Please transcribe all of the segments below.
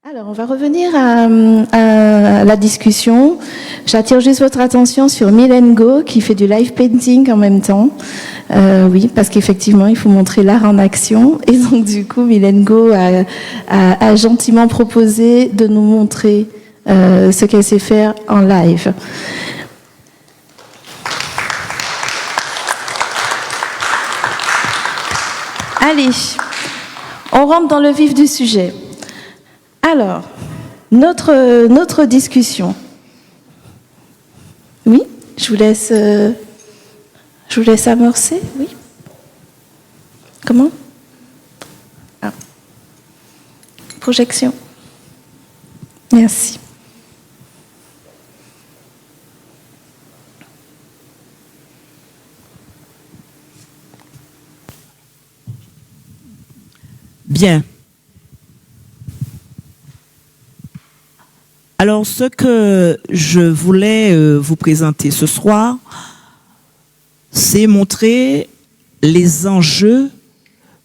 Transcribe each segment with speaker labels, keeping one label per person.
Speaker 1: Alors, on va revenir à la discussion. J'attire juste votre attention sur Mylène Go, qui fait du live painting en même temps. Oui, parce qu'effectivement, il faut montrer l'art en action. Et donc, du coup, Mylène Go a gentiment proposé de nous montrer ce qu'elle sait faire en live. Allez, on rentre dans le vif du sujet. Alors, notre discussion. Oui, je vous laisse amorcer, oui. Comment? Projection. Merci.
Speaker 2: Bien. Alors, ce que je voulais vous présenter ce soir, c'est montrer les enjeux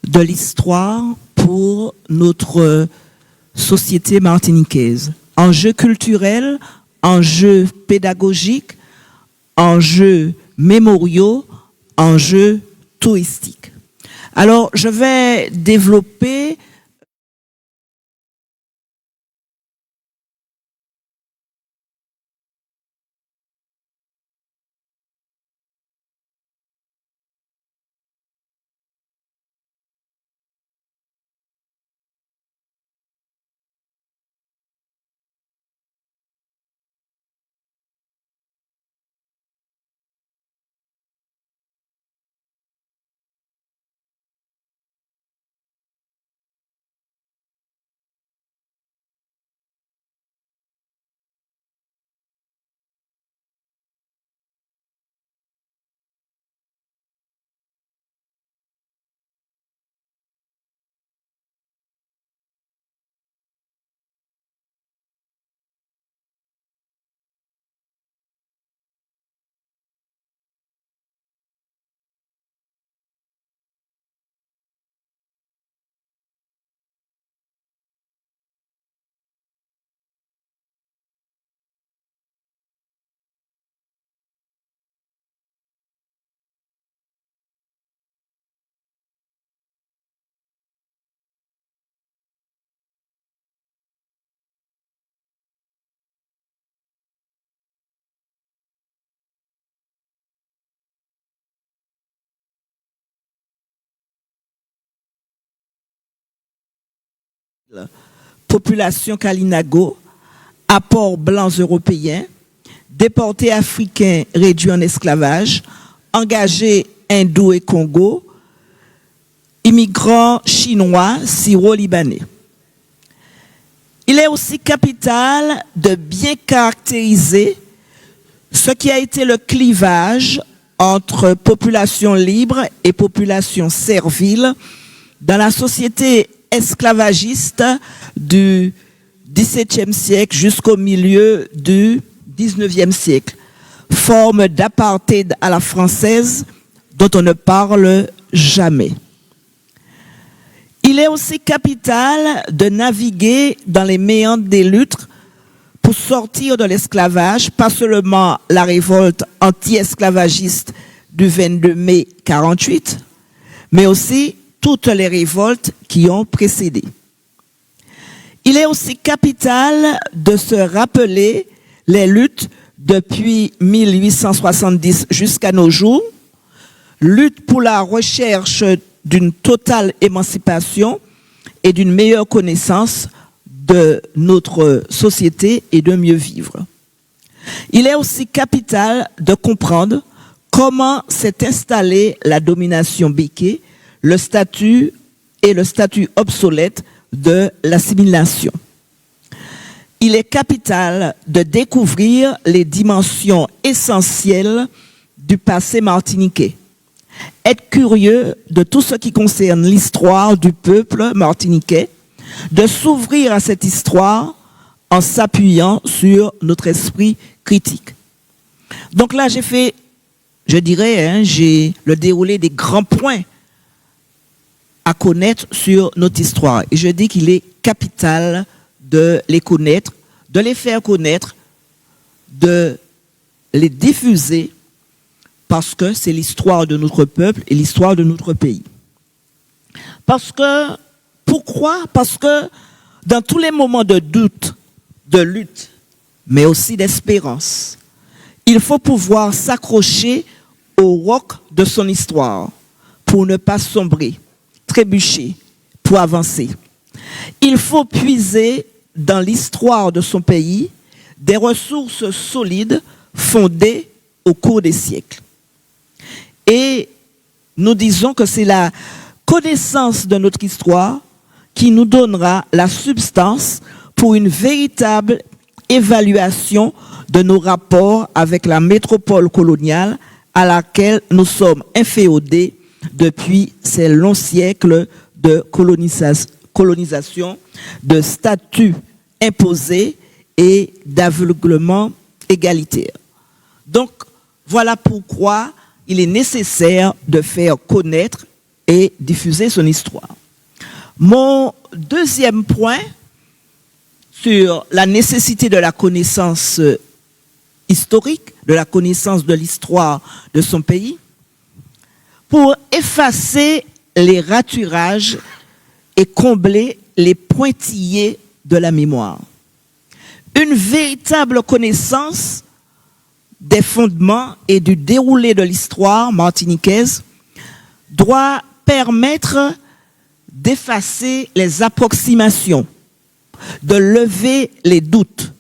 Speaker 2: de l'histoire pour notre société martiniquaise. Enjeux culturels, enjeux pédagogiques, enjeux mémoriaux, enjeux touristiques. Alors, je vais développer population Kalinago, apports blancs européens, déportés africains réduits en esclavage, engagés hindous et Congo, immigrants chinois, syro-libanais. Il est aussi capital de bien caractériser ce qui a été le clivage entre population libre et population servile dans la société esclavagiste du XVIIe siècle jusqu'au milieu du XIXe siècle, forme d'apartheid à la française dont on ne parle jamais. Il est aussi capital de naviguer dans les méandres des luttes pour sortir de l'esclavage, pas seulement la révolte anti-esclavagiste du 22 mai 1948, mais aussi toutes les révoltes qui ont précédé. Il est aussi capital de se rappeler les luttes depuis 1870 jusqu'à nos jours, lutte pour la recherche d'une totale émancipation et d'une meilleure connaissance de notre société et de mieux vivre. Il est aussi capital de comprendre comment s'est installée la domination béké, le statut obsolète de l'assimilation. Il est capital de découvrir les dimensions essentielles du passé martiniquais. Être curieux de tout ce qui concerne l'histoire du peuple martiniquais, de s'ouvrir à cette histoire en s'appuyant sur notre esprit critique. Donc là, j'ai le déroulé des grands points à connaître sur notre histoire. Et je dis qu'il est capital de les connaître, de les faire connaître, de les diffuser, parce que c'est l'histoire de notre peuple et l'histoire de notre pays. Pourquoi? Parce que dans tous les moments de doute, de lutte, mais aussi d'espérance, il faut pouvoir s'accrocher au roc de son histoire pour ne pas sombrer, trébucher, pour avancer. Il faut puiser dans l'histoire de son pays des ressources solides fondées au cours des siècles. Et nous disons que c'est la connaissance de notre histoire qui nous donnera la substance pour une véritable évaluation de nos rapports avec la métropole coloniale à laquelle nous sommes inféodés depuis ces longs siècles de colonisation, de statuts imposés et d'aveuglement égalitaire. Donc, voilà pourquoi il est nécessaire de faire connaître et diffuser son histoire. Mon deuxième point sur la nécessité de la connaissance historique, de la connaissance de l'histoire de son pays, pour effacer les raturages et combler les pointillés de la mémoire. Une véritable connaissance des fondements et du déroulé de l'histoire martiniquaise doit permettre d'effacer les approximations, de lever les doutes.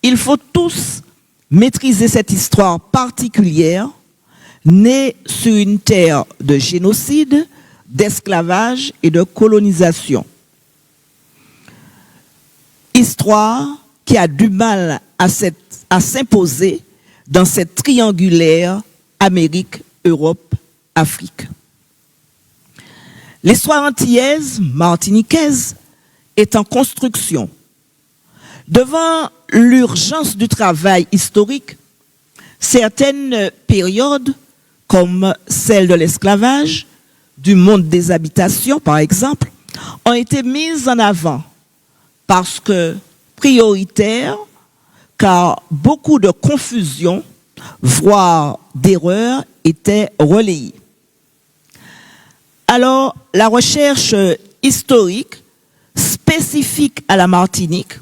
Speaker 2: Il faut tous maîtriser cette histoire particulière, née sur une terre de génocide, d'esclavage et de colonisation. Histoire qui a du mal à s'imposer dans cette triangulaire Amérique, Europe, Afrique. L'histoire antillaise, martiniquaise, est en construction. Devant l'urgence du travail historique, certaines périodes, comme celle de l'esclavage, du monde des habitations par exemple, ont été mises en avant parce que prioritaires, car beaucoup de confusion, voire d'erreurs, étaient relayées. Alors, la recherche historique spécifique à la Martinique,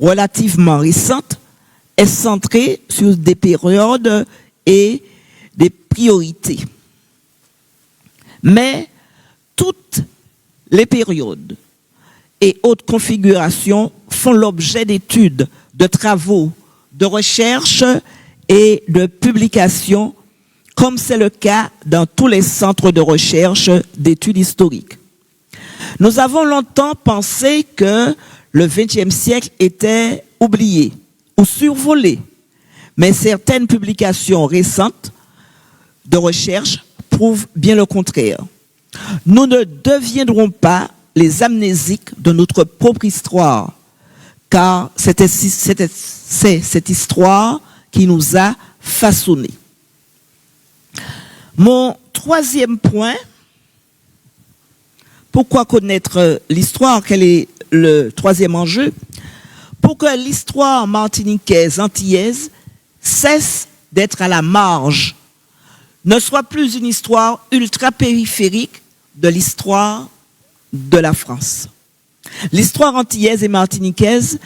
Speaker 2: relativement récente, est centrée sur des périodes et des priorités. Mais toutes les périodes et autres configurations font l'objet d'études, de travaux, de recherche et de publications, comme c'est le cas dans tous les centres de recherche d'études historiques. Nous avons longtemps pensé que le XXe siècle était oublié ou survolé, mais certaines publications récentes de recherche prouvent bien le contraire. Nous ne deviendrons pas les amnésiques de notre propre histoire, car c'est cette histoire qui nous a façonnés. Mon troisième point, pourquoi connaître l'histoire? Quel est le troisième enjeu? Pour que l'histoire martiniquaise, antillaise, cesse d'être à la marge, ne soit plus une histoire ultra-périphérique de l'histoire de la France. L'histoire antillaise et martiniquaise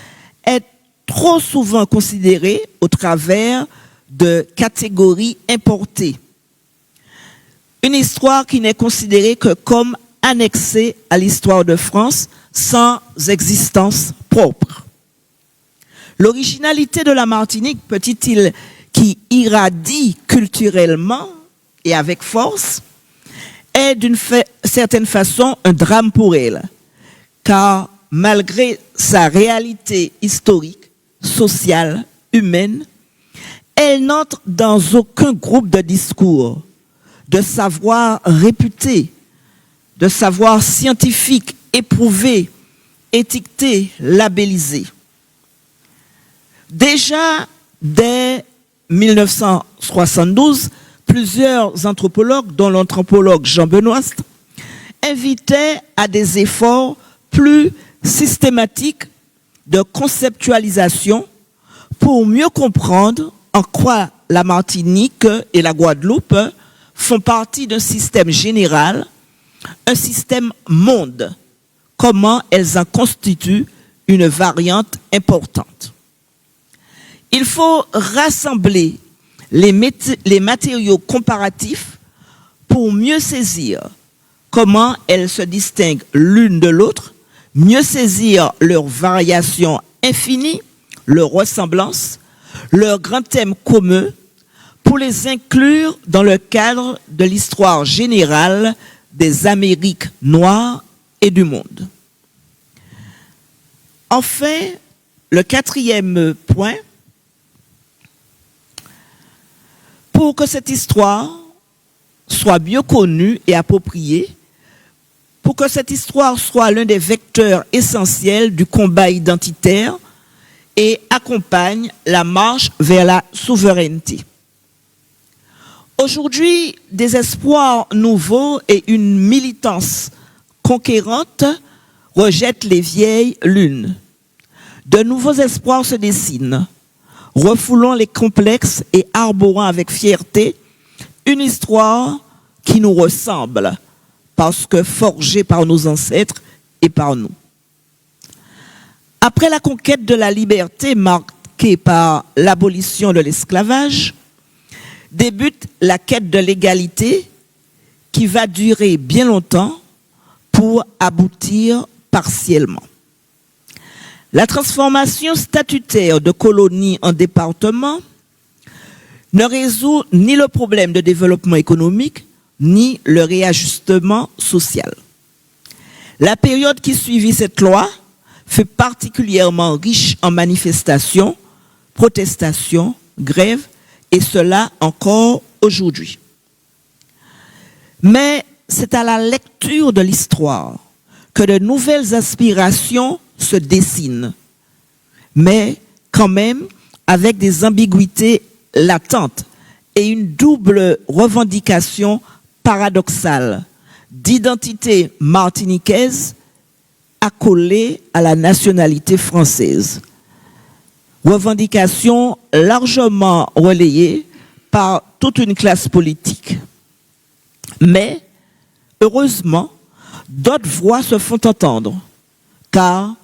Speaker 2: est trop souvent considérée au travers de catégories importées. Une histoire qui n'est considérée que comme annexée à l'histoire de France sans existence propre. L'originalité de la Martinique, petite île qui irradie culturellement et avec force, est d'une certaine façon un drame pour elle, car malgré sa réalité historique, sociale, humaine, elle n'entre dans aucun groupe de discours, de savoir réputé, de savoir scientifique, éprouvé, étiqueté, labellisé. Déjà, dès 1972, plusieurs anthropologues, dont l'anthropologue Jean Benoist, invitaient à des efforts plus systématiques de conceptualisation pour mieux comprendre en quoi la Martinique et la Guadeloupe font partie d'un système général, un système monde, comment elles en constituent une variante importante. Il faut rassembler les matériaux comparatifs pour mieux saisir comment elles se distinguent l'une de l'autre, mieux saisir leurs variations infinies, leurs ressemblances, leurs grands thèmes communs, pour les inclure dans le cadre de l'histoire générale des Amériques noires et du monde. Enfin, le quatrième point, pour que cette histoire soit mieux connue et appropriée, pour que cette histoire soit l'un des vecteurs essentiels du combat identitaire et accompagne la marche vers la souveraineté. Aujourd'hui, des espoirs nouveaux et une militance conquérante rejettent les vieilles lunes. De nouveaux espoirs se dessinent, refoulant les complexes et arborant avec fierté une histoire qui nous ressemble, parce que forgée par nos ancêtres et par nous. Après la conquête de la liberté marquée par l'abolition de l'esclavage, débute la quête de l'égalité qui va durer bien longtemps pour aboutir partiellement. La transformation statutaire de colonies en départements ne résout ni le problème de développement économique, ni le réajustement social. La période qui suivit cette loi fut particulièrement riche en manifestations, protestations, grèves, et cela encore aujourd'hui. Mais c'est à la lecture de l'histoire que de nouvelles aspirations se dessinent, mais quand même avec des ambiguïtés latentes et une double revendication paradoxale d'identité martiniquaise accolée à la nationalité française. Revendication largement relayée par toute une classe politique. Mais, heureusement, d'autres voix se font entendre, car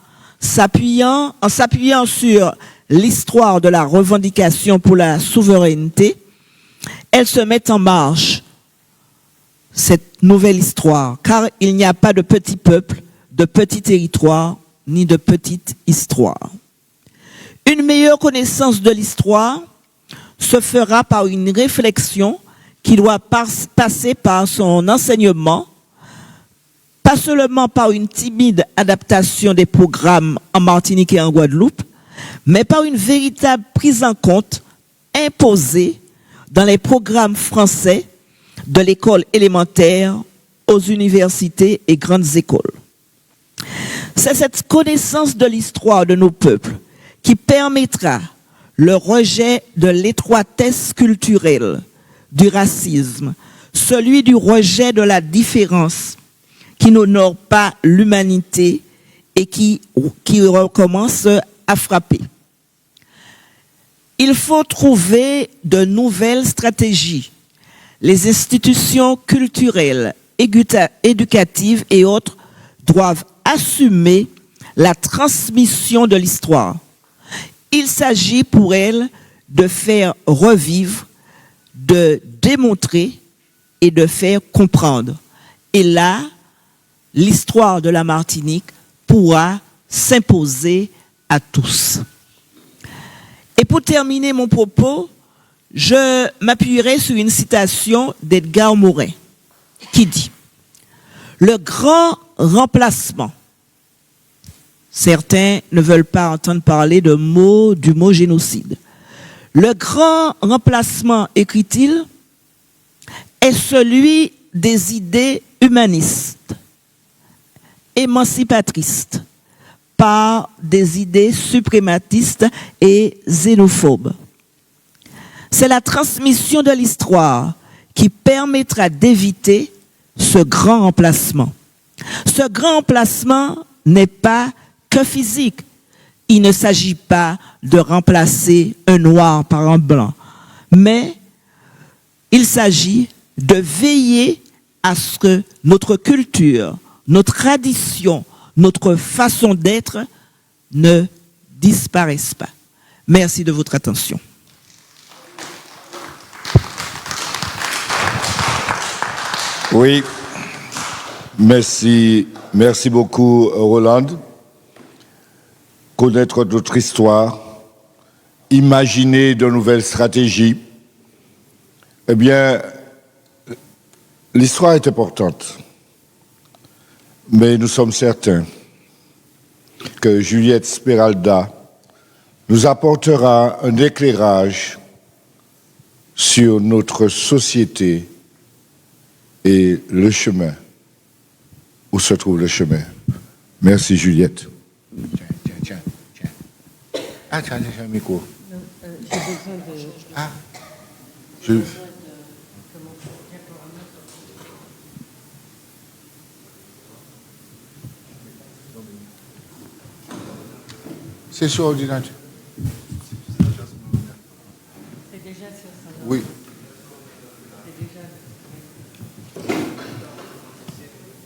Speaker 2: en s'appuyant sur l'histoire de la revendication pour la souveraineté, elles se mettent en marche, cette nouvelle histoire, car il n'y a pas de petit peuple, de petit territoire, ni de petite histoire. Une meilleure connaissance de l'histoire se fera par une réflexion qui doit passer par son enseignement, pas seulement par une timide adaptation des programmes en Martinique et en Guadeloupe, mais par une véritable prise en compte imposée dans les programmes français de l'école élémentaire aux universités et grandes écoles. C'est cette connaissance de l'histoire de nos peuples qui permettra le rejet de l'étroitesse culturelle, du racisme, celui du rejet de la différence qui n'honore pas l'humanité et qui recommence à frapper. Il faut trouver de nouvelles stratégies. Les institutions culturelles, éducatives et autres doivent assumer la transmission de l'histoire. Il s'agit pour elles de faire revivre, de démontrer et de faire comprendre. Et là, l'histoire de la Martinique pourra s'imposer à tous. Et pour terminer mon propos, je m'appuierai sur une citation d'Edgar Morin qui dit « Le grand remplacement ». Certains ne veulent pas entendre parler du mot génocide. Le grand remplacement, écrit-il, est celui des idées humanistes, émancipatrices, par des idées suprématistes et xénophobes. C'est la transmission de l'histoire qui permettra d'éviter ce grand remplacement. Ce grand remplacement n'est pas que physique, il ne s'agit pas de remplacer un noir par un blanc, mais il s'agit de veiller à ce que notre culture, notre tradition, notre façon d'être ne disparaissent pas. Merci de votre attention.
Speaker 3: Oui, merci beaucoup Roland. Connaître notre histoire, imaginer de nouvelles stratégies, eh bien, l'histoire est importante. Mais nous sommes certains que Juliette Speralda nous apportera un éclairage sur notre société et le chemin, où se trouve le chemin. Merci Juliette. Tiens. Ah, tiens, un micro.
Speaker 4: J'ai besoin de...
Speaker 3: Ah, c'est sur ordinateur.
Speaker 4: C'est déjà sur son...
Speaker 3: Oui.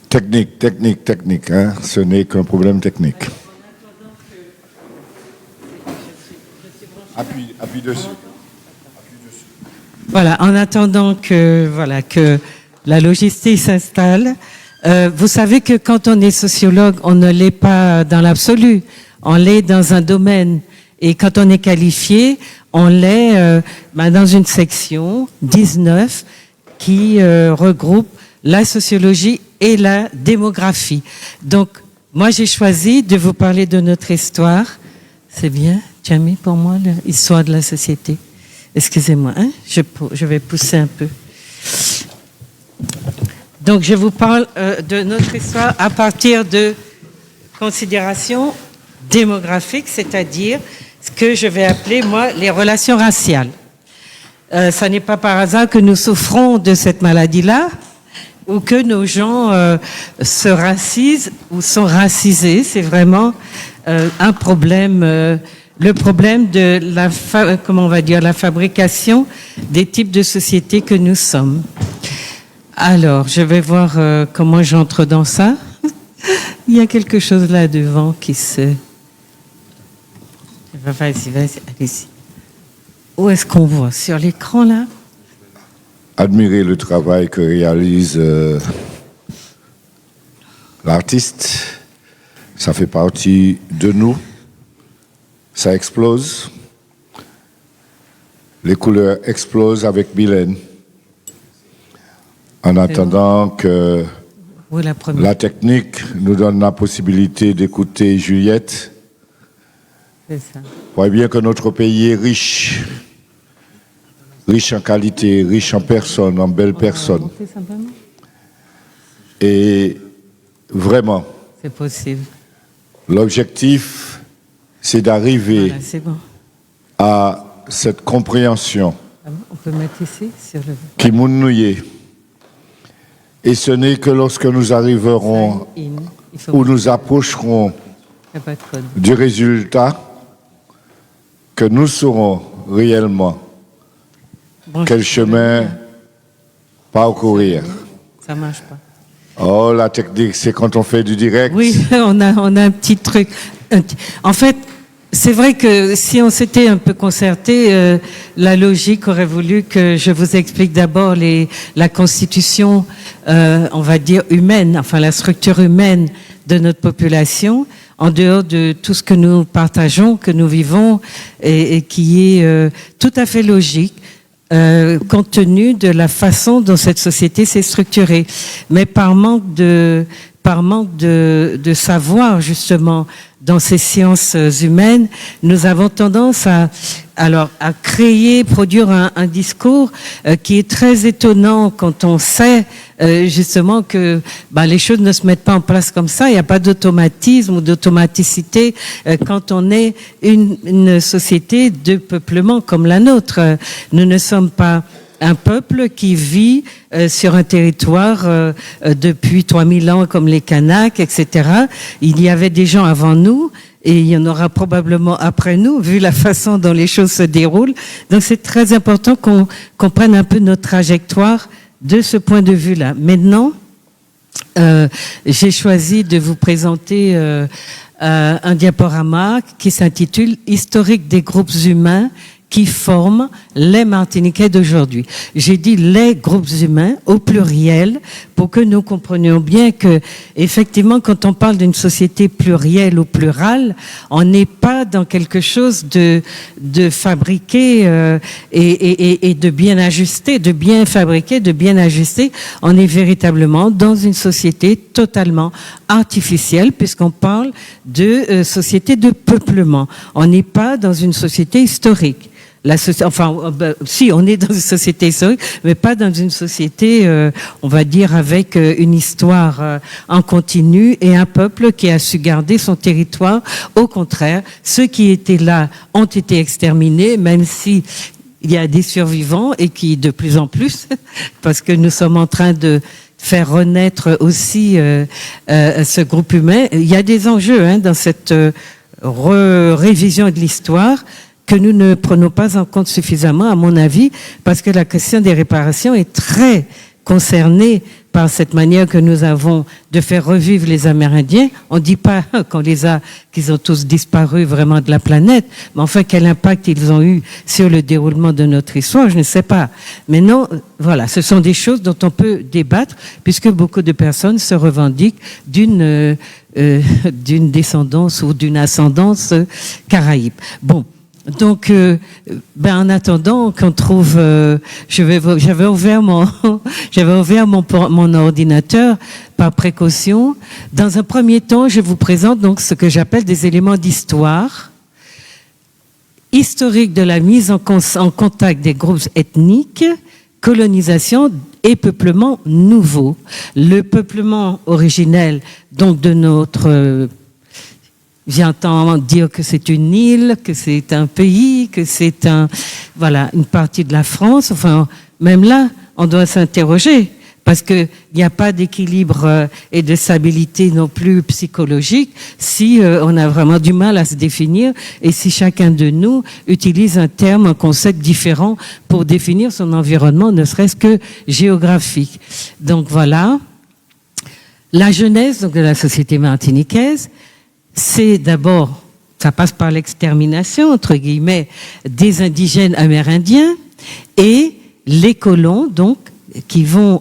Speaker 3: Technique, hein? Ce n'est qu'un problème technique. Appuie dessus.
Speaker 4: Voilà, en attendant que la logistique s'installe, vous savez que quand on est sociologue, on ne l'est pas dans l'absolu, on l'est dans un domaine. Et quand on est qualifié, on l'est dans une section 19 qui regroupe la sociologie et la démographie. Donc, moi, j'ai choisi de vous parler de notre histoire. C'est bien, tu as mis pour moi l'histoire de la société. Excusez-moi, hein? Je vais pousser un peu. Donc, je vous parle de notre histoire à partir de considérations démographiques, c'est-à-dire ce que je vais appeler, moi, les relations raciales. Ça n'est pas par hasard que nous souffrons de cette maladie-là, ou que nos gens se racisent ou sont racisés. C'est vraiment un problème, le problème de la fabrication des types de sociétés que nous sommes. Alors, je vais voir comment j'entre dans ça. Il y a quelque chose là devant qui se... Vas-y, allez-y. Où est-ce qu'on voit? Sur l'écran, là?
Speaker 3: Admirer le travail que réalise l'artiste. Ça fait partie de nous. Ça explose. Les couleurs explosent avec Mylène. En attendant que la technique nous donne la possibilité d'écouter Juliette.
Speaker 4: C'est ça.
Speaker 3: Vous voyez bien que notre pays est riche. Riche en qualité, riche en personnes, en belles personnes. Et vraiment,
Speaker 4: c'est possible.
Speaker 3: L'objectif, c'est d'arriver à cette compréhension
Speaker 4: on peut mettre ici, sur le...
Speaker 3: qui mounouille. Et ce n'est que lorsque nous arriverons ou nous approcherons du résultat que nous saurons réellement quel chemin parcourir.
Speaker 4: Ça marche pas.
Speaker 3: Oh, la technique, c'est quand on fait du direct.
Speaker 4: Oui, on a un petit truc. En fait, c'est vrai que si on s'était un peu concerté, la logique aurait voulu que je vous explique d'abord la constitution, on va dire humaine, enfin la structure humaine de notre population, en dehors de tout ce que nous partageons, que nous vivons, et qui est tout à fait logique. Compte tenu de la façon dont cette société s'est structurée. Mais par manque de savoir, justement, dans ces sciences humaines, nous avons tendance à créer, produire un discours qui est très étonnant quand on sait justement que les choses ne se mettent pas en place comme ça. Il n'y a pas d'automatisme ou d'automaticité quand on est une société de peuplement comme la nôtre. Nous ne sommes pas un peuple qui vit sur un territoire depuis 3000 ans, comme les Kanaks, etc. Il y avait des gens avant nous, et il y en aura probablement après nous, vu la façon dont les choses se déroulent. Donc c'est très important qu'on comprenne un peu notre trajectoire de ce point de vue-là. Maintenant, j'ai choisi de vous présenter un diaporama qui s'intitule « Historique des groupes humains qui forment les Martiniquais d'aujourd'hui ». J'ai dit les groupes humains au pluriel pour que nous comprenions bien que, effectivement, quand on parle d'une société plurielle ou plurale, on n'est pas dans quelque chose de fabriqué et de bien ajusté, de bien fabriqué, de bien ajusté. On est véritablement dans une société totalement artificielle, puisqu'on parle de société de peuplement. On n'est pas dans une société historique. Si, on est dans une société historique, mais pas dans une société, on va dire, avec une histoire en continu et un peuple qui a su garder son territoire. Au contraire, ceux qui étaient là ont été exterminés, même si il y a des survivants et qui, de plus en plus, parce que nous sommes en train de faire renaître aussi ce groupe humain. Il y a des enjeux dans cette révision de l'histoire que nous ne prenons pas en compte suffisamment, à mon avis, parce que la question des réparations est très concernée par cette manière que nous avons de faire revivre les Amérindiens. On ne dit pas qu'ils ont tous disparu vraiment de la planète, mais enfin, quel impact ils ont eu sur le déroulement de notre histoire, je ne sais pas. Mais non, voilà, ce sont des choses dont on peut débattre, puisque beaucoup de personnes se revendiquent d'une descendance ou d'une ascendance caraïbe. Bon. Donc, en attendant qu'on trouve, j'avais ouvert mon ordinateur par précaution. Dans un premier temps, je vous présente donc ce que j'appelle des éléments d'histoire, historique de la mise en contact des groupes ethniques, colonisation et peuplement nouveau. Le peuplement originel, donc de notre j'entends dire que c'est une île, que c'est un pays, que c'est une partie de la France. Enfin, même là, on doit s'interroger parce qu'il n'y a pas d'équilibre et de stabilité non plus psychologique si on a vraiment du mal à se définir et si chacun de nous utilise un terme, un concept différent pour définir son environnement, ne serait-ce que géographique. Donc voilà, la genèse de la société martiniquaise. C'est d'abord, ça passe par l'extermination, entre guillemets, des indigènes amérindiens et les colons, donc, qui vont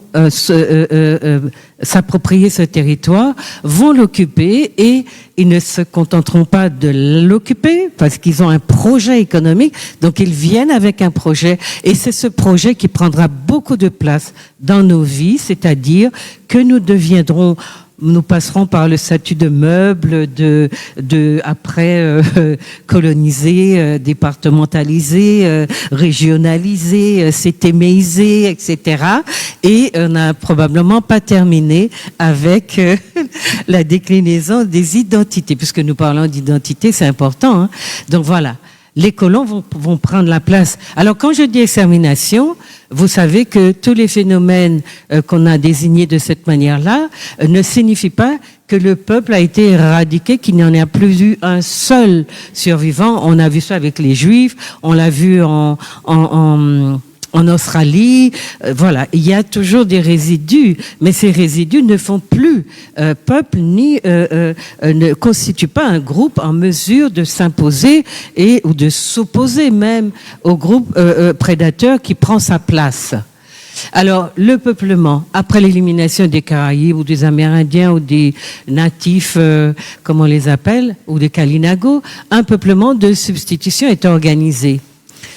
Speaker 4: s'approprier ce territoire, vont l'occuper et ils ne se contenteront pas de l'occuper parce qu'ils ont un projet économique, donc ils viennent avec un projet et c'est ce projet qui prendra beaucoup de place dans nos vies, c'est-à-dire que nous passerons par le statut de meuble, après colonisé, départementalisé, régionalisé, sétéméisé, etc. Et on n'a probablement pas terminé avec la déclinaison des identités, puisque nous parlons d'identité, c'est important. Donc voilà. Les colons vont prendre la place. Alors, quand je dis extermination, vous savez que tous les phénomènes qu'on a désignés de cette manière-là ne signifient pas que le peuple a été éradiqué, qu'il n'y en a plus eu un seul survivant. On a vu ça avec les Juifs, on l'a vu en Australie, voilà, il y a toujours des résidus, mais ces résidus ne font plus peuple ni ne constituent pas un groupe en mesure de s'imposer ou de s'opposer même au groupe prédateur qui prend sa place. Alors, le peuplement, après l'élimination des Caraïbes ou des Amérindiens ou des natifs, comme on les appelle, ou des Kalinago, un peuplement de substitution est organisé.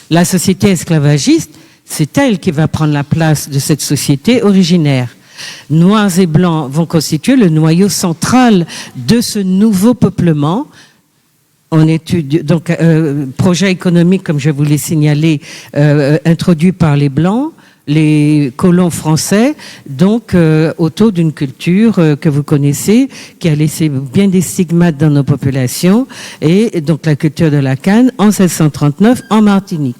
Speaker 4: La société esclavagiste, c'est elle qui va prendre la place de cette société originaire. Noirs et blancs vont constituer le noyau central de ce nouveau peuplement. On étudie donc projet économique, comme je vous l'ai signalé, introduit par les blancs. les colons français, donc autour d'une culture que vous connaissez, qui a laissé bien des stigmates dans nos populations, et donc la culture de la canne en 1639 en Martinique.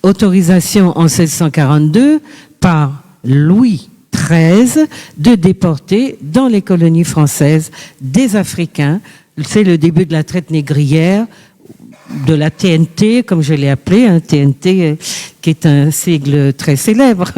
Speaker 4: Autorisation en 1642 par Louis XIII de déporter dans les colonies françaises des Africains. C'est le début de la traite négrière, de la TNT, comme je l'ai appelé, TNT, qui est un sigle très célèbre,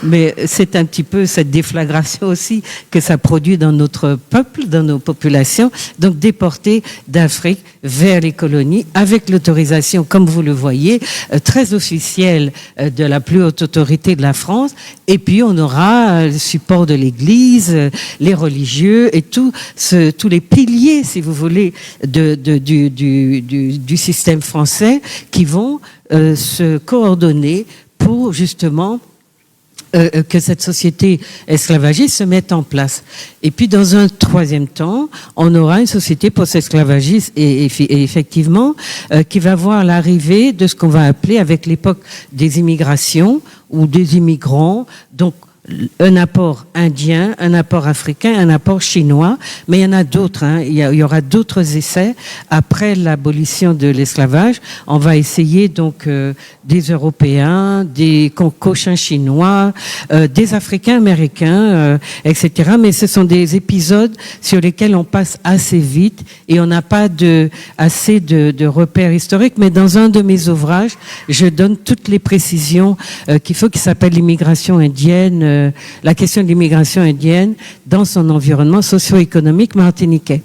Speaker 4: mais c'est un petit peu cette déflagration aussi que ça produit dans notre peuple, dans nos populations, donc déportés d'Afrique vers les colonies, avec l'autorisation, comme vous le voyez, très officielle de la plus haute autorité de la France, et puis on aura le support de l'Église, les religieux et tous les piliers, si vous voulez, du système français qui vont se coordonner pour justement que cette société esclavagiste se mette en place. Et puis dans un troisième temps, on aura une société post-esclavagiste et effectivement qui va voir l'arrivée de ce qu'on va appeler avec l'époque des immigrations ou des immigrants, donc un apport indien, un apport africain, un apport chinois, mais il y en a d'autres. Il y aura d'autres essais après l'abolition de l'esclavage. On va essayer donc des Européens, des Cochins chinois, des Africains américains, etc. Mais ce sont des épisodes sur lesquels on passe assez vite et on n'a pas assez de repères historiques. Mais dans un de mes ouvrages, je donne toutes les précisions qu'il faut, qui s'appelle l'immigration indienne. La question de l'immigration indienne dans son environnement socio-économique martiniquais.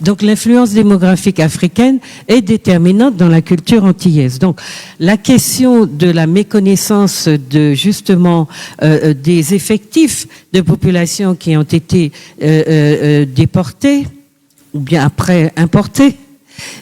Speaker 4: Donc l'influence démographique africaine est déterminante dans la culture antillaise. Donc la question de la méconnaissance de justement des effectifs de population qui ont été déportés ou bien après importés,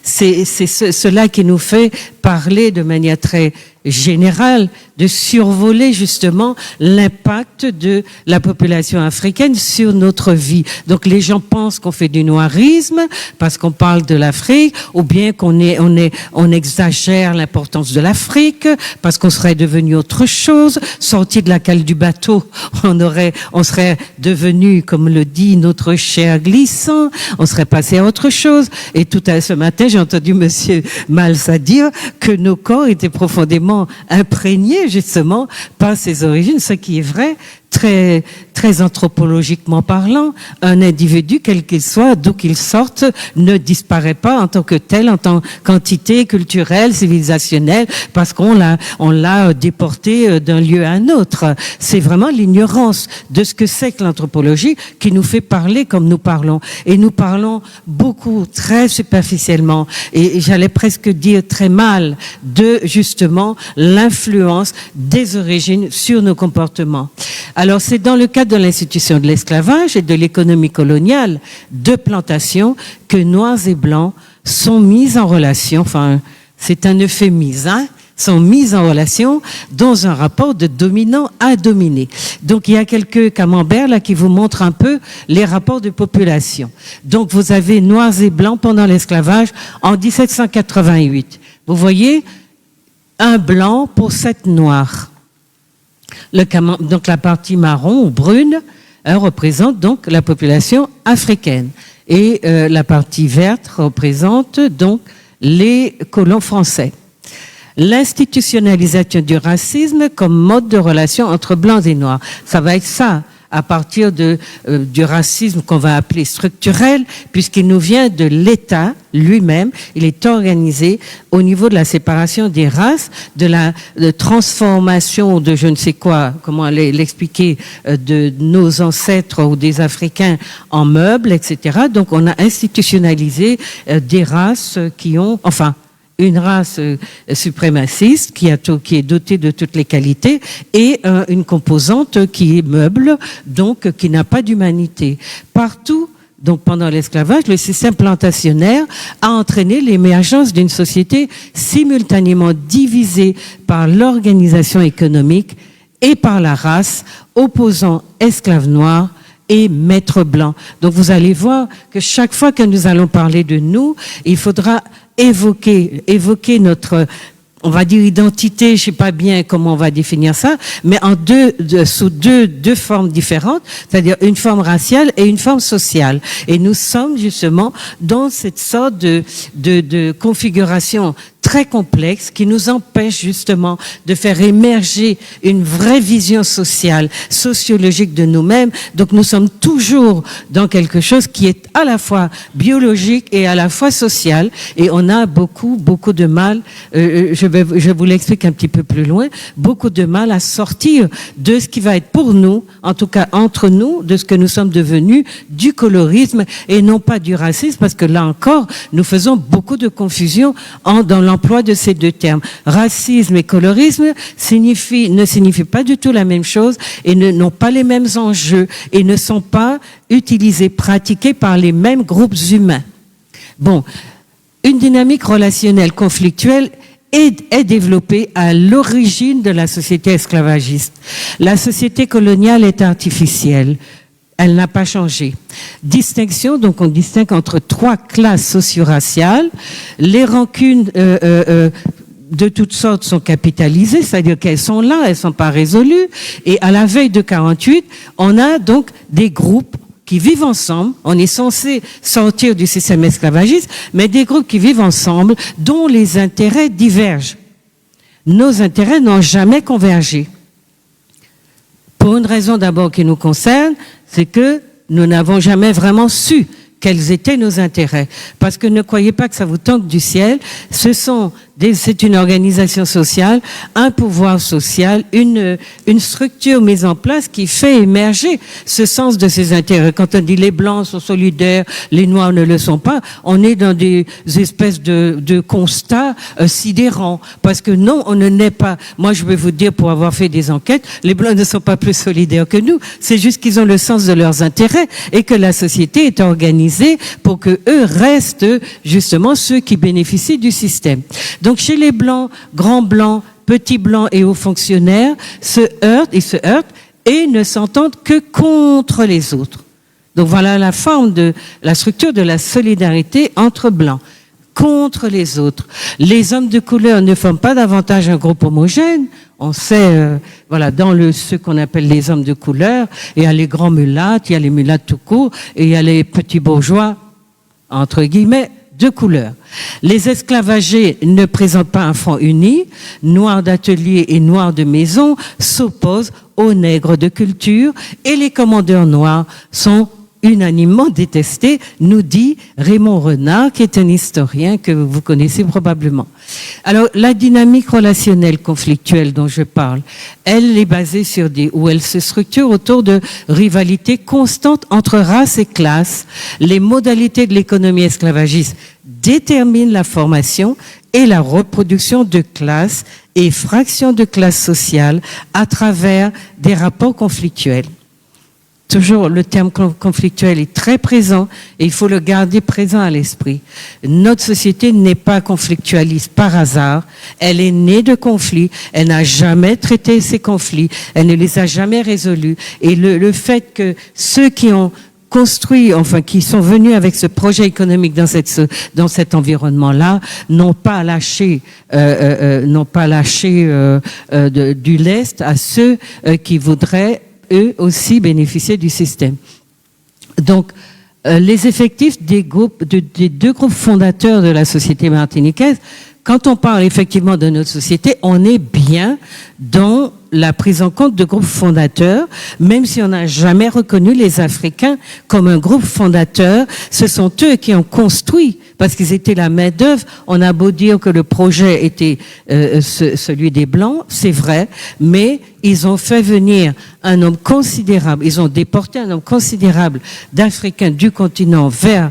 Speaker 4: c'est cela qui nous fait parler de manière très générale, de survoler justement l'impact de la population africaine sur notre vie. Donc les gens pensent qu'on fait du noirisme parce qu'on parle de l'Afrique, ou bien on exagère l'importance de l'Afrique parce qu'on serait devenu autre chose, sorti de la cale du bateau, on serait devenu, comme le dit notre cher glissant, on serait passé à autre chose. Et tout à ce matin, j'ai entendu Monsieur Malsa dire que nos corps étaient profondément imprégné justement par ses origines, ce qui est vrai, très, très anthropologiquement parlant. Un individu, quel qu'il soit, d'où qu'il sorte, ne disparaît pas en tant que tel, en tant qu'entité culturelle, civilisationnelle, parce qu'on l'a déporté d'un lieu à un autre. C'est vraiment l'ignorance de ce que c'est que l'anthropologie qui nous fait parler comme nous parlons. Et nous parlons beaucoup, très superficiellement, et j'allais presque dire très mal, de justement l'influence des origines sur nos comportements. Alors, c'est dans le cadre de l'institution de l'esclavage et de l'économie coloniale de plantation que Noirs et Blancs sont mis en relation, enfin, c'est un euphémisme, sont mis en relation dans un rapport de dominant à dominé. Donc, il y a quelques camemberts là qui vous montrent un peu les rapports de population. Donc, vous avez Noirs et Blancs pendant l'esclavage en 1788. Vous voyez, un blanc pour 7 noirs. Donc la partie marron ou brune représente donc la population africaine et la partie verte représente donc les colons français. L'institutionnalisation du racisme comme mode de relation entre blancs et noirs, ça va être ça à partir du racisme qu'on va appeler structurel, puisqu'il nous vient de l'État lui-même. Il est organisé au niveau de la séparation des races, de la transformation de je ne sais quoi, comment l'expliquer, de nos ancêtres ou des Africains en meubles, etc. Donc on a institutionnalisé des races qui ont, enfin, une race suprémaciste qui est dotée de toutes les qualités et une composante qui est meuble, donc qui n'a pas d'humanité. Partout, donc pendant l'esclavage, le système plantationnaire a entraîné l'émergence d'une société simultanément divisée par l'organisation économique et par la race, opposant esclaves noirs et maîtres blancs. Donc vous allez voir que chaque fois que nous allons parler de nous, il faudra évoquer notre on va dire identité, je sais pas bien comment on va définir ça, mais sous deux formes différentes, c'est-à-dire une forme raciale et une forme sociale. Et nous sommes justement dans cette sorte de configuration très complexe qui nous empêche justement de faire émerger une vraie vision sociale, sociologique de nous-mêmes. Donc nous sommes toujours dans quelque chose qui est à la fois biologique et à la fois social, et on a beaucoup de mal, je vous l'explique un petit peu plus loin, beaucoup de mal à sortir de ce qui va être pour nous, en tout cas entre nous, de ce que nous sommes devenus, du colorisme et non pas du racisme, parce que là encore, nous faisons beaucoup de confusion dans l'emploi de ces deux termes. Racisme et colorisme ne signifient pas du tout la même chose et n'ont pas les mêmes enjeux et ne sont pas utilisés, pratiqués par les mêmes groupes humains. Bon, une dynamique relationnelle conflictuelle est développée à l'origine de la société esclavagiste. La société coloniale est artificielle. Elle n'a pas changé. Distinction, donc on distingue entre trois classes socio-raciales. Les rancunes de toutes sortes sont capitalisées, c'est-à-dire qu'elles sont là, elles ne sont pas résolues. Et à la veille de 48, on a donc des groupes qui vivent ensemble. On est censé sortir du système esclavagiste, mais des groupes qui vivent ensemble dont les intérêts divergent. Nos intérêts n'ont jamais convergé. Pour une raison d'abord qui nous concerne, c'est que nous n'avons jamais vraiment su quels étaient nos intérêts. Parce que ne croyez pas que ça vous tombe du ciel. C'est une organisation sociale, un pouvoir social, une structure mise en place qui fait émerger ce sens de ses intérêts. Quand on dit les blancs sont solidaires, les noirs ne le sont pas, on est dans des espèces de constats sidérants. Parce que non, on ne naît pas. Moi, je vais vous dire, pour avoir fait des enquêtes, les blancs ne sont pas plus solidaires que nous. C'est juste qu'ils ont le sens de leurs intérêts et que la société est organisée pour que eux restent justement ceux qui bénéficient du système. Donc chez les blancs, grands blancs, petits blancs et hauts fonctionnaires se heurtent et ne s'entendent que contre les autres. Donc voilà la structure de la solidarité entre blancs, contre les autres. Les hommes de couleur ne forment pas davantage un groupe homogène. On sait, dans ce qu'on appelle les hommes de couleur, il y a les grands mulattes, il y a les mulattes tout court, et il y a les petits bourgeois, entre guillemets, de couleur. Les esclavagés ne présentent pas un front uni. Noirs d'atelier et noirs de maison s'opposent aux nègres de culture, et les commandeurs noirs sont unanimement détesté, nous dit Raymond Renard, qui est un historien que vous connaissez probablement. Alors, la dynamique relationnelle conflictuelle dont je parle, elle est basée où elle se structure autour de rivalités constantes entre races et classes. Les modalités de l'économie esclavagiste déterminent la formation et la reproduction de classes et fractions de classes sociales à travers des rapports conflictuels. Toujours, le terme conflictuel est très présent et il faut le garder présent à l'esprit. Notre société n'est pas conflictualiste par hasard. Elle est née de conflits. Elle n'a jamais traité ces conflits. Elle ne les a jamais résolus. Et le fait que ceux qui ont construit, qui sont venus avec ce projet économique dans cet environnement-là, n'ont pas lâché du lest à ceux qui voudraient eux aussi bénéficier du système. Donc, les effectifs des deux groupes fondateurs de la société martiniquaise, quand on parle effectivement de notre société, on est bien dans la prise en compte de groupes fondateurs, même si on n'a jamais reconnu les Africains comme un groupe fondateur. Ce sont eux qui ont construit, parce qu'ils étaient la main-d'œuvre. On a beau dire que le projet était celui des Blancs, c'est vrai, mais ils ont fait venir un nombre considérable, ils ont déporté un nombre considérable d'Africains du continent vers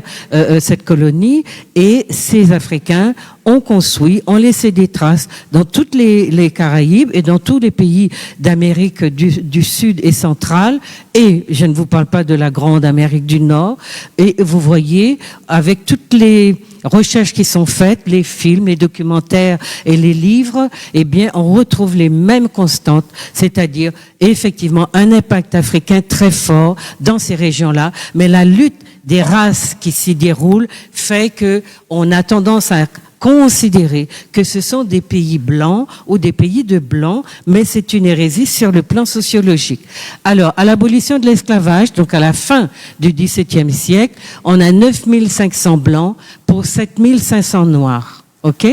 Speaker 4: cette colonie, et ces Africains ont construit, ont laissé des traces dans toutes les Caraïbes et dans tous les pays d'Amérique du Sud et centrale, et je ne vous parle pas de la grande Amérique du Nord. Et vous voyez, avec toutes les recherches qui sont faites, les films, les documentaires et les livres, eh bien, on retrouve les mêmes constantes, c'est-à-dire effectivement un impact africain très fort dans ces régions-là, mais la lutte des races qui s'y déroulent fait que on a tendance à considérer que ce sont des pays blancs ou des pays de blancs, mais c'est une hérésie sur le plan sociologique. Alors, à l'abolition de l'esclavage, donc à la fin du XVIIe siècle, on a 9500 blancs pour 7500 noirs. OK?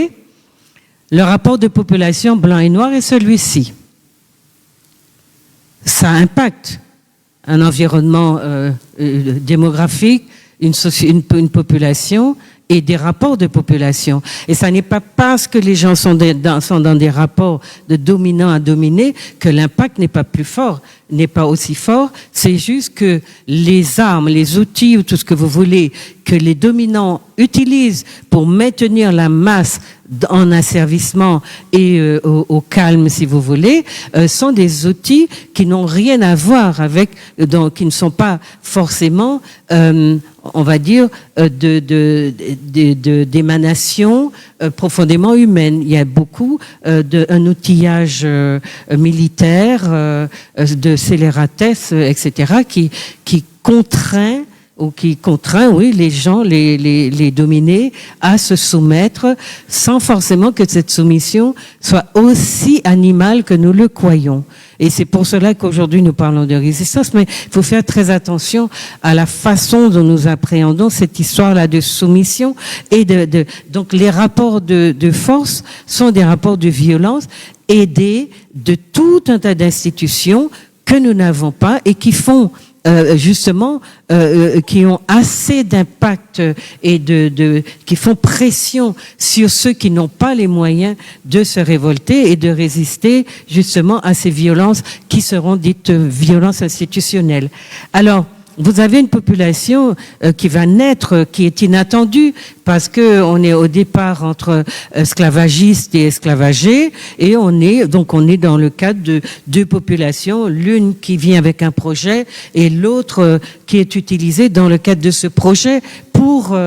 Speaker 4: Le rapport de population blanc et noir est celui-ci. Ça impacte un environnement démographique, une population et des rapports de population. Et ça n'est pas parce que les gens sont dans des rapports de dominant à dominé que l'impact n'est pas plus fort, n'est pas aussi fort. C'est juste que les armes, les outils ou tout ce que vous voulez que les dominants utilisent pour maintenir la masse en asservissement et au calme, si vous voulez, sont des outils qui n'ont rien à voir avec, donc qui ne sont pas forcément, on va dire, d'émanations profondément humaines. Il y a beaucoup d'un outillage militaire, de scélératesse, etc., qui contraint oui, les gens, les dominés à se soumettre sans forcément que cette soumission soit aussi animale que nous le croyons. Et c'est pour cela qu'aujourd'hui nous parlons de résistance, mais il faut faire très attention à la façon dont nous appréhendons cette histoire-là de soumission et donc les rapports de force sont des rapports de violence aidés de tout un tas d'institutions que nous n'avons pas et qui font justement, qui ont assez d'impact et qui font pression sur ceux qui n'ont pas les moyens de se révolter et de résister justement à ces violences qui seront dites violences institutionnelles. Alors, vous avez une population qui va naître, qui est inattendue, parce que on est au départ entre esclavagistes et esclavagés, et on est dans le cadre de deux populations, l'une qui vient avec un projet et l'autre qui est utilisée dans le cadre de ce projet pour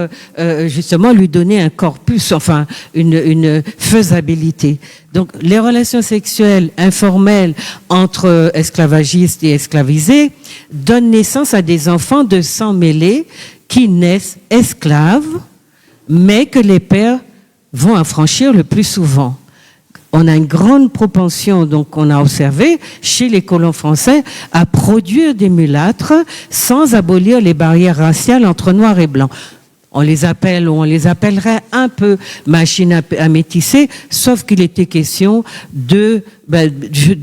Speaker 4: justement lui donner un corpus, enfin une faisabilité. Donc les relations sexuelles informelles entre esclavagistes et esclavisés donnent naissance à des enfants de sang mêlé qui naissent esclaves, mais que les pères vont affranchir le plus souvent. On a une grande propension, donc on a observé chez les colons français, à produire des mulâtres sans abolir les barrières raciales entre noirs et blancs. On les appelle ou on les appellerait un peu machines à métisser, sauf qu'il était question de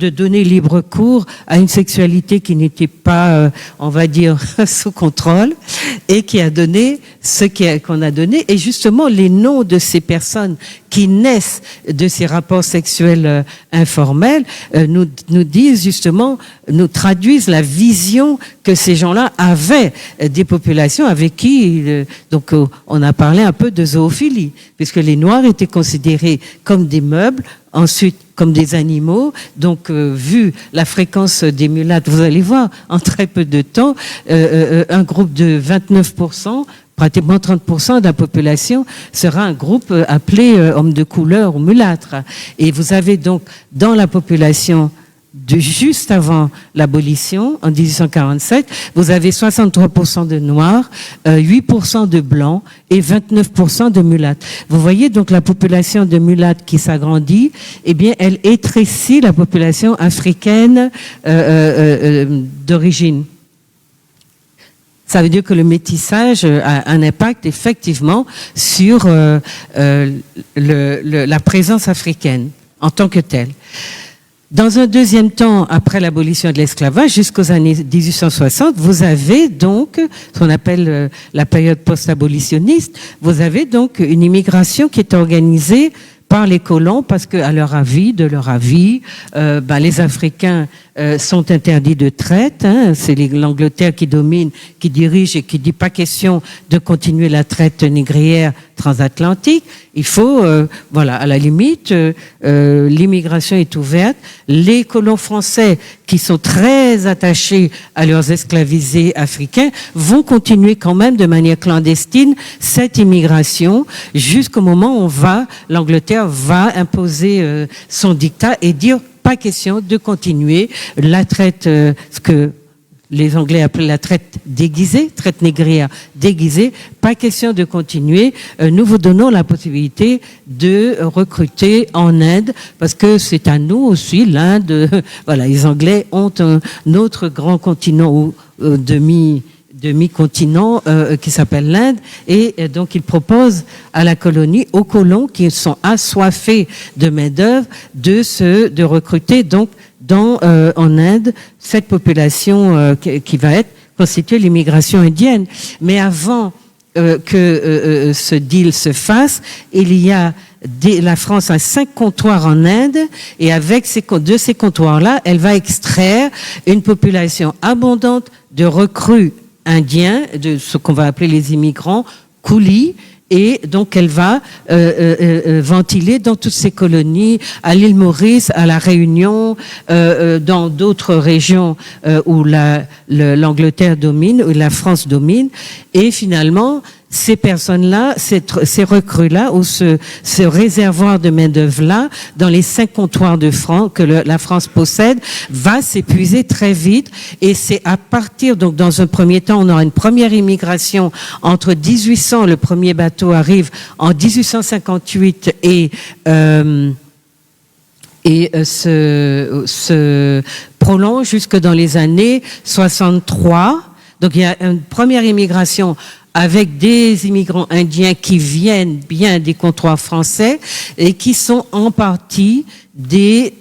Speaker 4: donner libre cours à une sexualité qui n'était pas, on va dire, sous contrôle et qui a donné ce qu'on a donné. Et justement, les noms de ces personnes qui naissent de ces rapports sexuels informels nous disent justement, nous traduisent la vision que ces gens-là avaient des populations avec qui, donc on a parlé un peu de zoophilie, puisque les Noirs étaient considérés comme des meubles, ensuite comme des animaux. Donc, vu la fréquence des mulâtres, vous allez voir, en très peu de temps, un groupe de 29%, pratiquement 30% de la population sera un groupe appelé homme de couleur ou mulâtre. Et vous avez donc dans la population de juste avant l'abolition, en 1847, vous avez 63% de noirs, 8% de blancs et 29% de mulâtres. Vous voyez donc la population de mulâtres qui s'agrandit, eh bien, elle étrécit la population africaine d'origine. Ça veut dire que le métissage a un impact effectivement sur la présence africaine en tant que telle. Dans un deuxième temps, après l'abolition de l'esclavage, jusqu'aux années 1860, vous avez donc ce qu'on appelle la période post-abolitionniste, vous avez donc une immigration qui est organisée par les colons parce que, à leur avis, les Africains sont interdits de traite. C'est l'Angleterre qui domine, qui dirige et qui dit pas question de continuer la traite négrière transatlantique. Il faut, à la limite, l'immigration est ouverte. Les colons français qui sont très attachés à leurs esclavisés africains vont continuer quand même de manière clandestine cette immigration jusqu'au moment où l'Angleterre va imposer son dictat et dire pas question de continuer la traite, ce que les Anglais appelaient la traite déguisée, traite négrière déguisée. Pas question de continuer. Nous vous donnons la possibilité de recruter en Inde, parce que c'est à nous aussi, l'Inde. Voilà, les Anglais ont un autre grand continent ou demi-continent qui s'appelle l'Inde, et donc ils proposent à la colonie, aux colons qui sont assoiffés de main-d'œuvre, de recruter donc en Inde cette population qui va être constituée l'immigration indienne. Mais avant que ce deal se fasse, il y a la France a 5 comptoirs en Inde, et avec de ces comptoirs-là, elle va extraire une population abondante de recrues indiens, de ce qu'on va appeler les immigrants coulis, et donc elle va ventiler dans toutes ces colonies, à l'île Maurice, à la Réunion, dans d'autres régions où l'Angleterre domine, où la France domine, et finalement ces personnes-là, ces recrues-là, ou ce réservoir de main-d'œuvre-là, dans les 5 comptoirs de France que la France possède, va s'épuiser très vite. Et c'est à partir, donc dans un premier temps, on aura une première immigration entre 1800, le premier bateau arrive en 1858 et se prolonge jusque dans les années 63. Donc il y a une première immigration avec des immigrants indiens qui viennent bien des comptoirs français et qui sont en partie des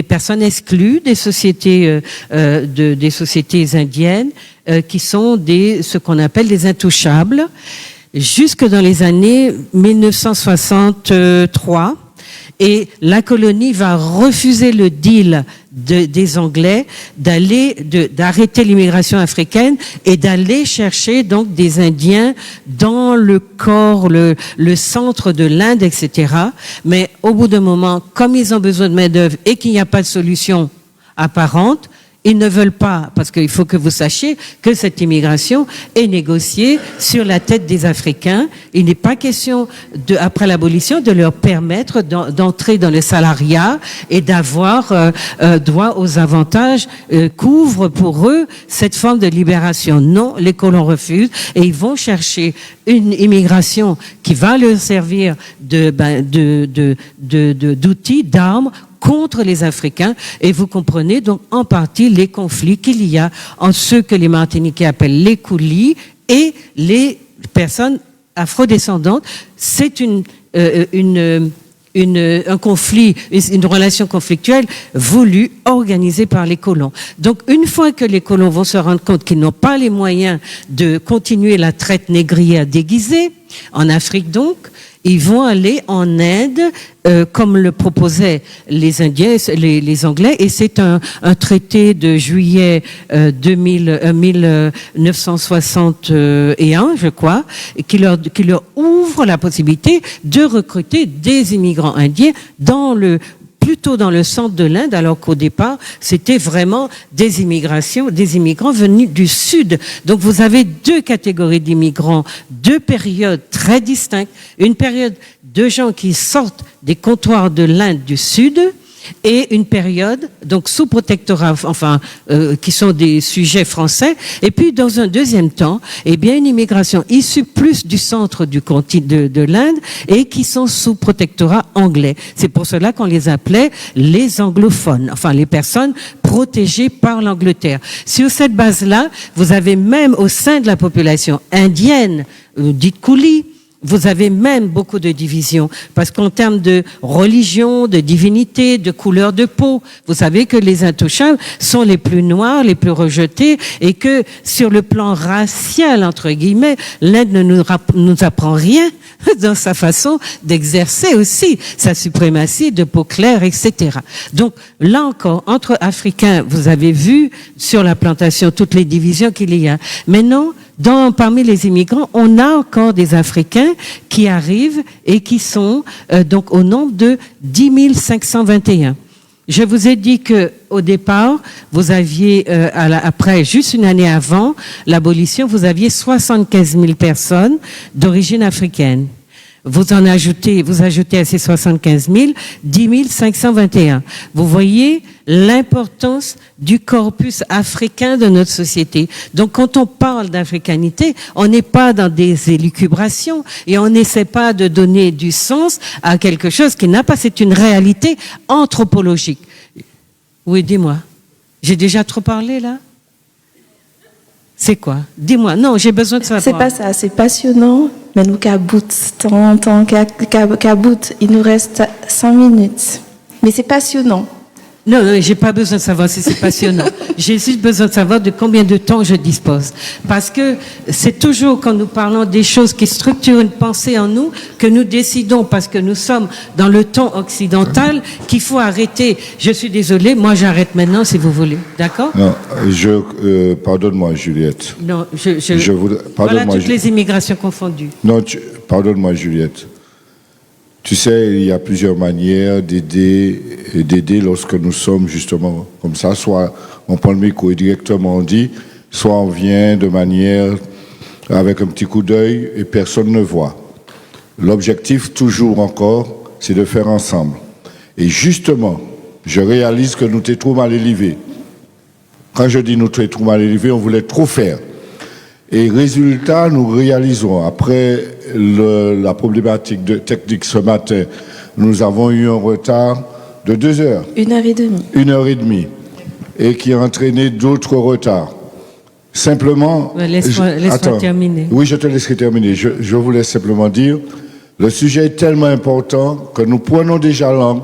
Speaker 4: personnes exclues des sociétés des sociétés indiennes, qui sont ce qu'on appelle des intouchables, jusque dans les années 1963. Et la colonie va refuser le deal des Anglais d'arrêter l'immigration africaine et d'aller chercher donc des Indiens dans le corps, le centre de l'Inde, etc. Mais au bout d'un moment, comme ils ont besoin de main-d'œuvre et qu'il n'y a pas de solution apparente, ils ne veulent pas, parce qu'il faut que vous sachiez que cette immigration est négociée sur la tête des Africains. Il n'est pas question, après l'abolition, de leur permettre d'entrer dans le salariat et d'avoir droit aux avantages, couvre pour eux cette forme de libération. Non, les colons refusent et ils vont chercher une immigration qui va leur servir d'outils, d'armes, contre les Africains, et vous comprenez donc en partie les conflits qu'il y a entre ceux que les Martiniquais appellent les coulis et les personnes afrodescendantes. C'est un conflit, une relation conflictuelle voulue, organisée par les colons. Donc, une fois que les colons vont se rendre compte qu'ils n'ont pas les moyens de continuer la traite négrière déguisée, en Afrique donc, ils vont aller en Inde, comme le proposaient les Indiens, les Anglais, et c'est un traité de juillet 1961, je crois, qui leur ouvre la possibilité de recruter des immigrants indiens plutôt dans le centre de l'Inde, alors qu'au départ, c'était vraiment des immigrants venus du sud. Donc vous avez 2 catégories d'immigrants, 2 périodes très distinctes. Une période de gens qui sortent des comptoirs de l'Inde du sud, et une période, donc sous protectorat, qui sont des sujets français, et puis dans un deuxième temps, une immigration issue plus du centre de l'Inde, et qui sont sous protectorat anglais. C'est pour cela qu'on les appelait les anglophones, les personnes protégées par l'Angleterre. Sur cette base-là, vous avez même au sein de la population indienne, dite coulis, vous avez même beaucoup de divisions, parce qu'en termes de religion, de divinité, de couleur de peau, vous savez que les intouchables sont les plus noirs, les plus rejetés, et que sur le plan racial, entre guillemets, l'Inde ne nous apprend rien dans sa façon d'exercer aussi sa suprématie de peau claire, etc. Donc là encore, entre Africains, vous avez vu sur la plantation toutes les divisions qu'il y a. Mais non, parmi les immigrants, on a encore des Africains qui arrivent et qui sont donc au nombre de 10 521. Je vous ai dit que au départ, vous aviez, après, juste une année avant l'abolition, vous aviez 75 000 personnes d'origine africaine. vous ajoutez à ces 75 000, 10 521. Vous voyez l'importance du corpus africain de notre société. Donc, quand on parle d'africanité, on n'est pas dans des élucubrations et on n'essaie pas de donner du sens à quelque chose qui n'a pas. C'est une réalité anthropologique. Oui, dis-moi. J'ai déjà trop parlé, là? C'est quoi? Dis-moi. Non, j'ai besoin de savoir.
Speaker 1: C'est pas ça, c'est passionnant, mais nous qu'à bout, qu'à bout, il nous reste 5 minutes. Mais c'est passionnant.
Speaker 4: Non, j'ai pas besoin de savoir si c'est passionnant. J'ai juste besoin de savoir de combien de temps je dispose. Parce que c'est toujours quand nous parlons des choses qui structurent une pensée en nous que nous décidons, parce que nous sommes dans le ton occidental, qu'il faut arrêter. Je suis désolée, moi j'arrête maintenant si vous voulez. D'accord?
Speaker 3: Non, pardonne-moi, Juliette.
Speaker 4: Non,
Speaker 3: voilà
Speaker 4: toutes les immigrations confondues.
Speaker 3: Non, pardonne-moi, Juliette. Tu sais, il y a plusieurs manières d'aider lorsque nous sommes justement comme ça. Soit on prend le micro et directement on dit, soit on vient de manière avec un petit coup d'œil et personne ne voit. L'objectif, toujours encore, c'est de faire ensemble. Et justement, je réalise que nous t'es trop mal élevés. Quand je dis nous t'es trop mal élevés, on voulait trop faire. Et résultat, nous réalisons, après la problématique technique ce matin, nous avons eu un retard de 2 heures.
Speaker 1: 1h30.
Speaker 3: 1h30. Et qui a entraîné d'autres retards. Simplement...
Speaker 4: Laisse-moi terminer.
Speaker 3: Oui, je te laisserai terminer. Je voulais simplement dire, le sujet est tellement important que nous prenons déjà langue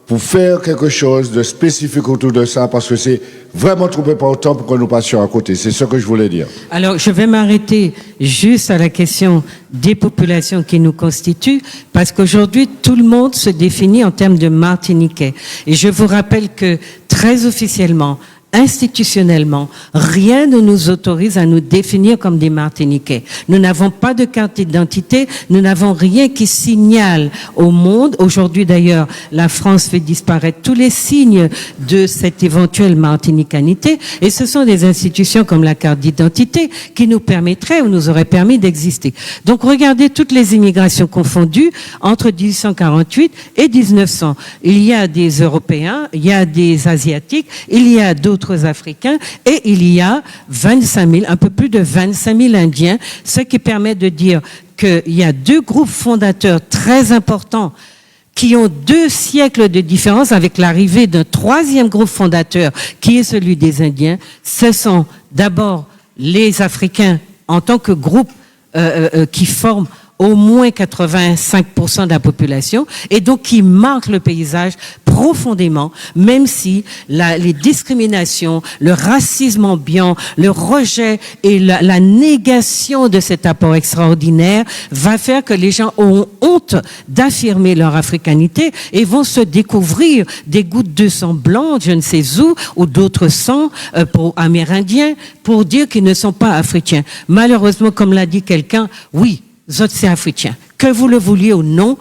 Speaker 3: pour faire quelque chose de spécifique autour de ça, parce que c'est vraiment trop important pour que nous passions à côté. C'est ce que je voulais dire.
Speaker 4: Alors, je vais m'arrêter juste à la question des populations qui nous constituent, parce qu'aujourd'hui, tout le monde se définit en termes de Martiniquais. Et je vous rappelle que, très officiellement, institutionnellement, rien ne nous autorise à nous définir comme des Martiniquais. Nous n'avons pas de carte d'identité, nous n'avons rien qui signale au monde. Aujourd'hui, d'ailleurs, la France fait disparaître tous les signes de cette éventuelle martinicanité, et ce sont des institutions comme la carte d'identité qui nous permettraient ou nous auraient permis d'exister. Donc, regardez toutes les immigrations confondues entre 1848 et 1900. Il y a des Européens, il y a des Asiatiques, il y a d'autres Africains, et il y a 25 000, un peu plus de 25 000 Indiens, ce qui permet de dire qu'il y a 2 groupes fondateurs très importants qui ont 2 siècles de différence, avec l'arrivée d'un 3e groupe fondateur qui est celui des Indiens. Ce sont d'abord les Africains en tant que groupe qui forment au moins 85% de la population, et donc qui marque le paysage profondément, même si les discriminations, le racisme ambiant, le rejet et la négation de cet apport extraordinaire va faire que les gens auront honte d'affirmer leur africanité et vont se découvrir des gouttes de sang blanc, je ne sais où, ou d'autres sangs pour amérindiens, pour dire qu'ils ne sont pas africains. Malheureusement, comme l'a dit quelqu'un, oui, c'est africain. Que vous le vouliez ou non,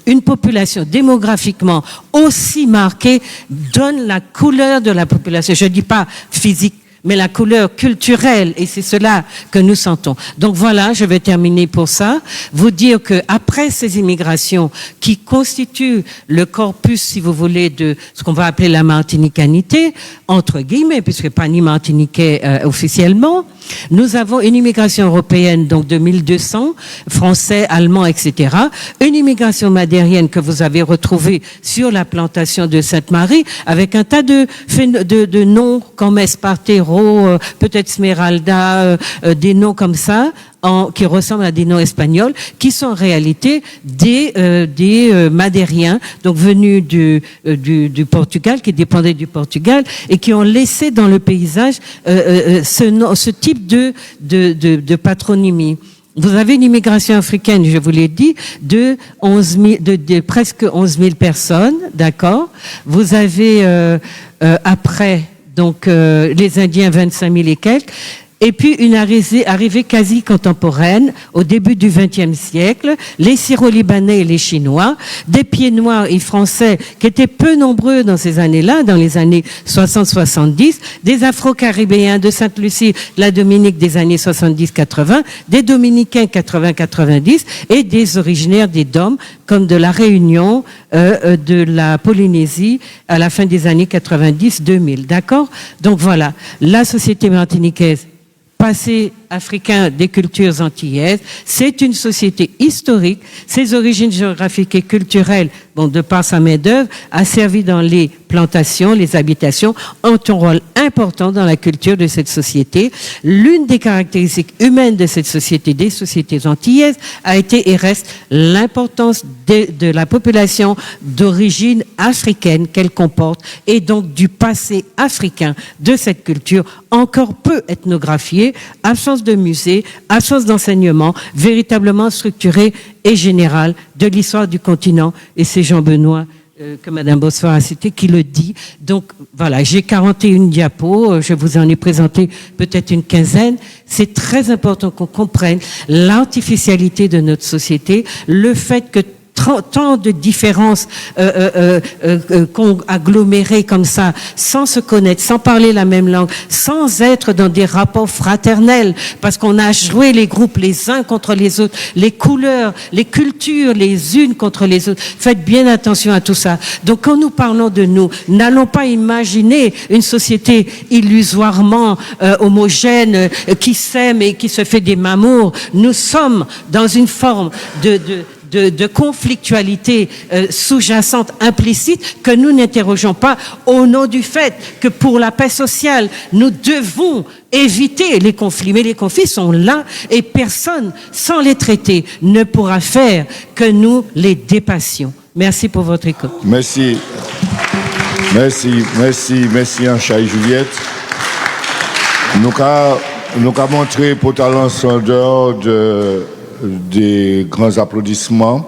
Speaker 4: une population démographiquement aussi marquée donne la couleur de la population. Je ne dis pas physique, mais la couleur culturelle, et c'est cela que nous sentons. Donc voilà, je vais terminer pour ça. Vous dire que après ces immigrations qui constituent le corpus, si vous voulez, de ce qu'on va appeler la martinicanité, entre guillemets, puisque pas ni martiniquais officiellement, nous avons une immigration européenne, donc de 1200, français, allemands, etc. Une immigration madérienne que vous avez retrouvée sur la plantation de Sainte-Marie, avec un tas de noms comme Espartero, peut-être Smeralda, des noms comme ça, qui ressemblent à des noms espagnols, qui sont en réalité des Madériens, donc venus du Portugal, qui dépendaient du Portugal, et qui ont laissé dans le paysage ce type de patronymie. Vous avez une immigration africaine, je vous l'ai dit, de presque 11 000 personnes, d'accord. Vous avez après, donc, les Indiens, 25 000 et quelques. Et puis une arrivée quasi contemporaine au début du XXe siècle, les Syro-Libanais et les Chinois, des pieds noirs et français qui étaient peu nombreux dans ces années-là, dans les années 60-70, des Afro-Caribéens de Sainte-Lucie, la Dominique des années 70-80, des Dominicains 80-90 et des originaires des DOM comme de la Réunion, de la Polynésie à la fin des années 90-2000. D'accord ? Donc voilà, la société martiniquaise, passé africain des cultures antillaises, c'est une société historique. Ses origines géographiques et culturelles, bon, de par sa main-d'œuvre, a servi dans les plantations, les habitations, ont un rôle important dans la culture de cette société. L'une des caractéristiques humaines de cette société, des sociétés antillaises, a été et reste l'importance de la population d'origine africaine qu'elle comporte et donc du passé africain de cette culture encore peu ethnographiée, absence de musée, absence d'enseignement véritablement structuré et général de l'histoire du continent. Et c'est Jean Benoît que Madame Bosphore a cité, qui le dit. Donc voilà, j'ai 41 diapos, je vous en ai présenté peut-être une quinzaine. C'est très important qu'on comprenne l'artificialité de notre société, le fait que tant de différences agglomérées comme ça, sans se connaître, sans parler la même langue, sans être dans des rapports fraternels, parce qu'on a joué les groupes les uns contre les autres, les couleurs, les cultures les unes contre les autres. Faites bien attention à tout ça. Donc quand nous parlons de nous, n'allons pas imaginer une société illusoirement homogène qui s'aime et qui se fait des mamours. Nous sommes dans une forme de conflictualité sous-jacente, implicite, que nous n'interrogeons pas au nom du fait que pour la paix sociale, nous devons éviter les conflits. Mais les conflits sont là et personne, sans les traiter, ne pourra faire que nous les dépassions. Merci pour votre écoute.
Speaker 3: Merci, Ancha et Juliette. Nous avons montré pour talent en dehors des grands applaudissements.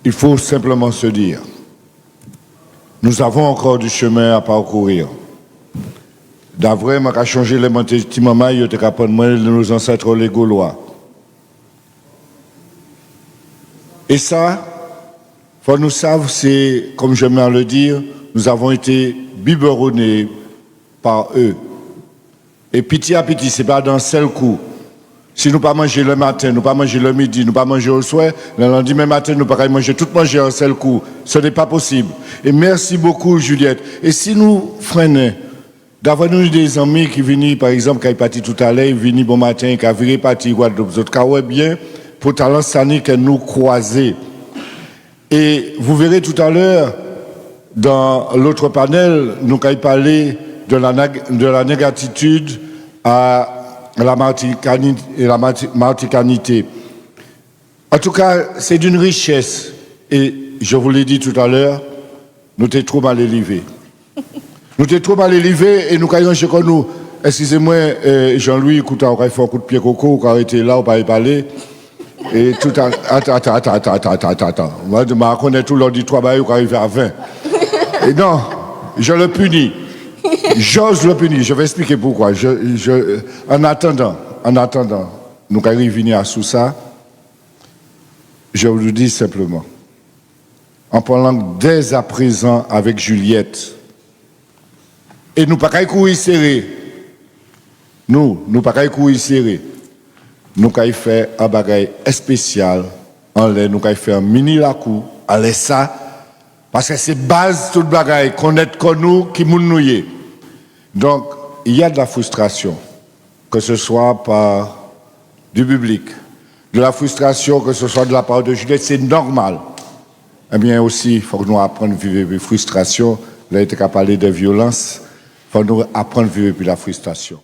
Speaker 3: Il faut simplement se dire, nous avons encore du chemin à parcourir. D'avril, je vais changer les mentalités, je vais apprendre de nos ancêtres les Gaulois. Et ça, faut nous savoir, c'est, comme j'aime bien le dire, nous avons été biberonnés par eux. Et petit à petit, ce n'est pas d'un seul coup. Si nous ne pas manger le matin, nous ne pas manger le midi, nous ne pas manger au soir, le lendemain matin, nous ne pas manger tout manger en seul coup. Ce n'est pas possible. Et merci beaucoup, Juliette. Et si nous freinons, d'avoir nous des amis qui viennent, par exemple, qui sont partis tout à l'heure, ils viennent bon matin, qui ont viré parti, d'autres qui ont bien, pour talent sani que nous croiser. Et vous verrez tout à l'heure, dans l'autre panel, nous avons parlé de la négatitude à la marticanité. En tout cas, c'est d'une richesse. Et je vous l'ai dit tout à l'heure, nous t'es trop mal élevés. Nous t'es trop mal élevés et nous caillons chez nous. Excusez-moi, Jean-Louis, écoute, on va faire un coup de pied coco, on va arrêter là, on va y parler. Et tout à... Attends. Moi, je connais tout l'auditoire, on va arriver à 20. Et non, je le punis. J'ose le punir, je vais expliquer pourquoi. En attendant, nous arrivons à Sousa, je vous le dis simplement, en parlant dès à présent avec Juliette, et nous ne pouvons pas courir serré, nous ne pouvons pas courir serré, nous avons fait un bagage spécial, en l'air, nous avons fait un mini lacou, à ça, parce que c'est base tout le bagage, connaître comme nous, qui nous y est. Donc, il y a de la frustration, que ce soit par du public, de la frustration, que ce soit de la part de Juliette, c'est normal. Eh bien aussi, il faut que nous apprenions à vivre avec frustration. Là, il était qu'à parler de violence, il faut nous apprendre à vivre avec la frustration.